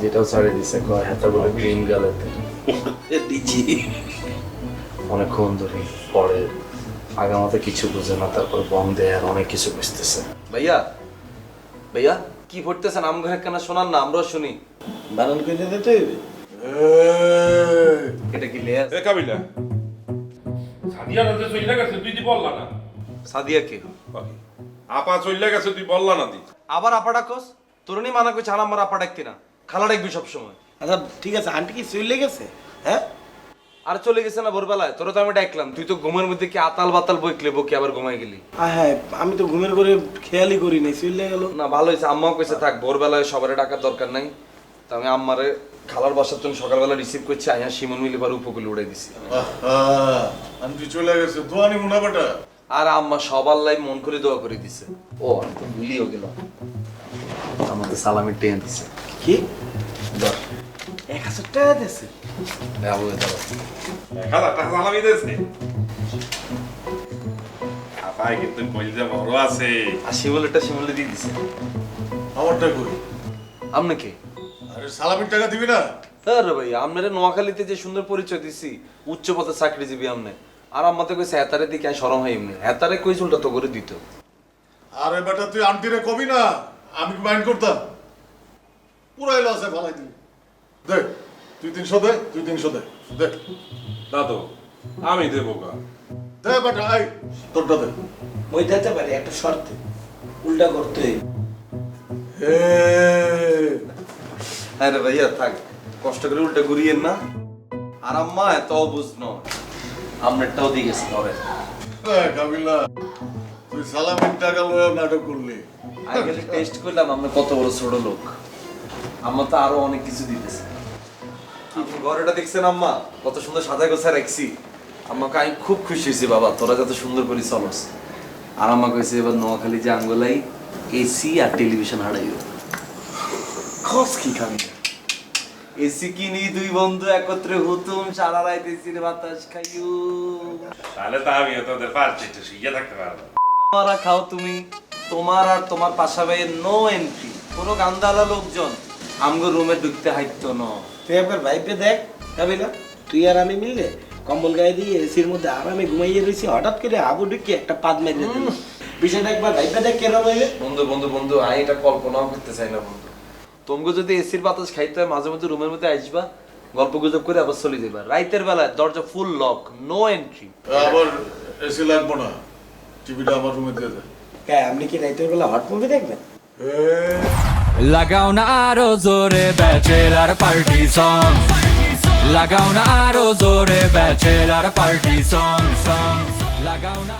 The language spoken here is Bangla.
এটাও ছাড়িয়ে দিছে কয় হাতে বলে গ্রিন গালেতে দিচ্ছি অনেকক্ষণ ধরে পরে আগামাতে কিছু বুঝে না, তারপর বম দেয় আর অনেক কিছু বুঝতেছে। ভাইয়া ভাইয়া কি পড়তেছেন আমঘরে কেন শোনান না, আমরাও শুনি। বানান করে দিতে হইবে। এটা কি লেয়াস? এ কাবিলা সাদিয়া রাতে চইলা গেছে তুই দি বললা না। সাদিয়া কে? আপা চইলা গেছে তুই বললা না দি। আবার আপা ডাকস? তরুণী মানা করছে আর আমার আপা ডাকতি না, খালা ডাকবি সবসময়। আচ্ছা ঠিক আছে, আন্টি কি চলে গেছে? হ্যাঁ আর চলে গেছে না ভোরবেলায়, তোরা তো আমি ডাকলাম, তুই তো ঘুমের মধ্যে কি আতাল বাতাল বইকলে বকি আবার ঘুমাই গেলি। হ্যাঁ, আমি তো ঘুমের করে খেয়ালই করি নাই, চলে গেল। না ভালো হয়েছে, আম্মাও কইছে থাক ভোরবেলায় সবারে ডাকার দরকার নাই। তা আমি আম্মারে খালার বাসার জন্য সকালবেলা রিসিভ করছি, আয়া শিমন মিলি পরে উপকূলে উড়াই দিছি। আন্টি চলে গেছে, দোয়ানি মুনা বেটা। আর আম্মা সবার লাই মন করে দোয়া করে দিছে। ও আমি তো ভুলিও গেলাম, আমাদের সালামির টেন দিছে। কি ধর 1000 টাকা দিয়েছে? বাবু ধরো। খালা টাকা সালামি দেছে। আপা কিন্তু কইলে বড় আছে। আর শিমুলটা শিমুলে দিয়ে দিছে। আমারটা কই? আপনি কে? আরে সালামির টাকা দিবি না? আরে ভাই আপনারা নোয়াখালীতে যে সুন্দর পরিচয় দিছি, উচ্চ পদে চাকরিজীবী আপনি, আর আম্মাতে কইছে হেতারে দিকে শরম হয় এমনি, হেতারে কই চুলটা তো করে দিত। আরে বেটা তুই আন্টিরে কবি না, আমি মাইন্ড করতাম। পুরাই লসে ফালাই দিবি। দে তুই 300 দে, তুই 300 দে। দে দাদু আমি দেবো গা। দে বেটা, আই তোরটা দে। ওই দিতে পারি একটা শর্তে, উল্টা করতে হইবে। আরে ভাইয়া থাক, কষ্ট করে উল্টা ঘুরিয়েন না। আর আম্মা এত অবুঝ নয়, আপনারটাও দিয়ে গেছে ধরে। কাবিলা তুই সালামির টাকা লয়ে নাটক করলি। আগে টেস্ট করলাম আমরা কত বড় ছোট লোক। আম্মা তো আরো অনেক কিছু দিতেছে। আপনি ঘরটা দেখছেন আম্মা কত সুন্দর সাজা গোছা রাখছি। আম্মাকে আমি খুব খুশি হয়েছি, বাবা তোরা যত সুন্দর করে চলস। আর আম্মা কইছে এবার নোয়াখালী যে আঙ্গুলাই এসি আর টেলিভিশন হারাইও। খস কি খাবি? এসি কিনি দুই বন্ধু একত্রে হতুম, সারা রাত এসির বাতাস খাইও। তাহলে তো আমি তোদের পাঁচ একটু শুয়ে থাকতে পারবো। মারা খাও তুমি, তোমার আর তোমার পাশা ভাইয়ের নো এন্ট্রি। কোনো গান্দালা লোকজন আমগো রুমে ঢুকতে হাইতো না। তুই একবার ভাইপে দেখ কাবিলা, তুই আর আমি মিললে কম্বল গায়ে দিয়ে এসির মধ্যে আরামে ঘুমাইয়ে রয়েছি, হঠাৎ করে আবু ঢুকি একটা পাদ মেরে দিল। বিষয়টা একবার ভাইপে দেখ কেন হইবে। বন্ধু বন্ধু বন্ধু আমি এটা কল্পনাও করতে চাই না বন্ধু। তোমগো যদি এসির বাতাস খাইতে হয় মাঝে মধ্যে রুমের মধ্যে আসবা, গল্প গুজব করে আবার চলে যাবা। রাইতের বেলায় দরজা ফুল লক, নো এন্ট্রি। আবার এসি লাগবো না, টিভিটা আমার রুমে দিয়ে দে। হ্যাঁ, আপনি কি রাইতের বেলা হট মুভি দেখবেন? লাগাও না আরো জোরে ব্যাচেলার পার্টি সং, লাগাও না আরো জোরে ব্যাচেলার পার্টি সং, লাগাও না।